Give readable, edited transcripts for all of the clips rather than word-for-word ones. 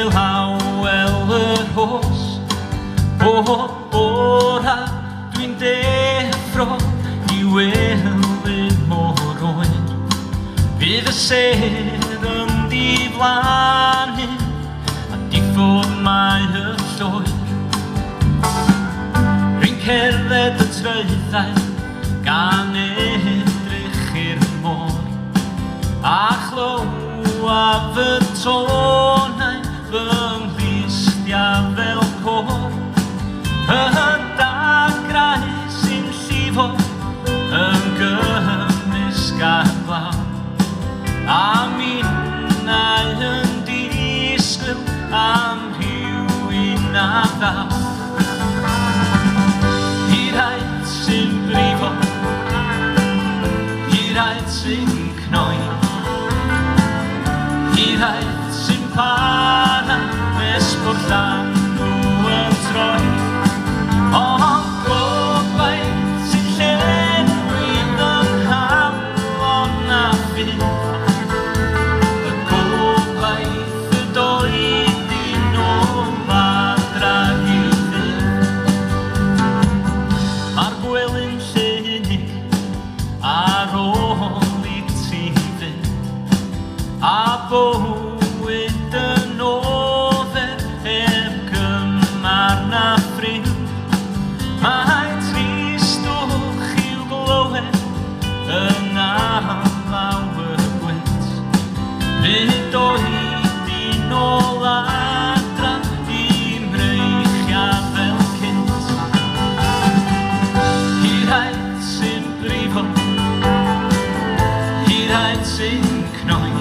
fel hawel yr hos. O ora dwi'n deffro I welydd mor oer. Bydd y ser yn diflannu a diffodd mae y llwyr. Rwy'n cerdded y tryddau gan edrych i'r môr a chlywaf y tonau fy nghlystia fel côr. Y dagrau sy'n llifo yn gymysg a glaw a minnau yn disgwyl am rhywun a ddaw. I'r aed sy'n brifo, i'r aed sy'n cnoi, i'r aed sy'n para nes bod llan nhw yn troi. Ond gobaith sy'n llenwi'n nghalon a ffydd. Y gobaith y doedd un o adra i'w ddydd. Mae'r gwely'n llunig ar ôl I ti fynd a bywyd yn ofer heb gymar na ffrind. Mae tristwch i'w glywed yn alawr gwynt. Nid oedd un ôl adra I mreichia fel cynt. I'r aed sy'n brifo, i'r aed sy'n cnoi,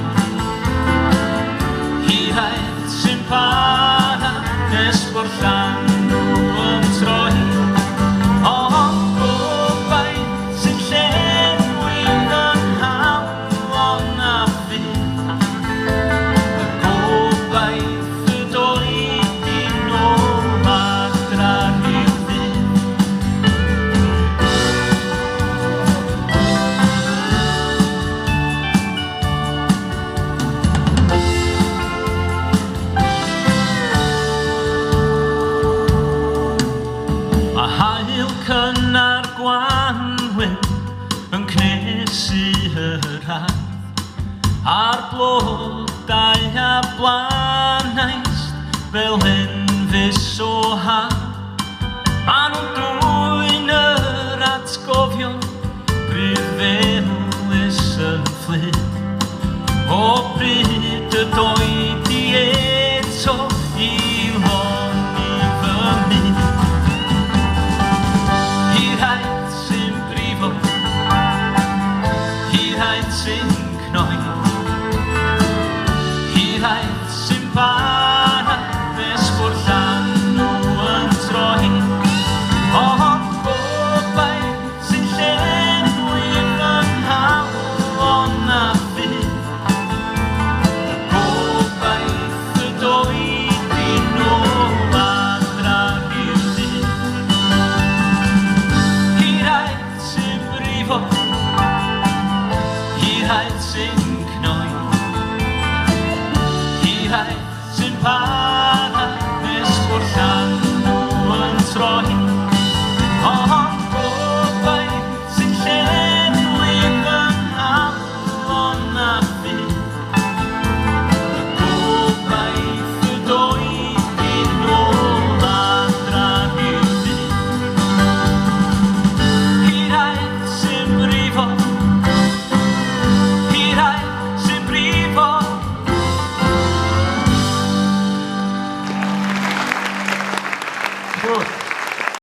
i'r aed sy'n para nes bod llan nhw yn troi. Cynnar gwanwyn yn cnesu yr haf a'r blodau a blanaist fel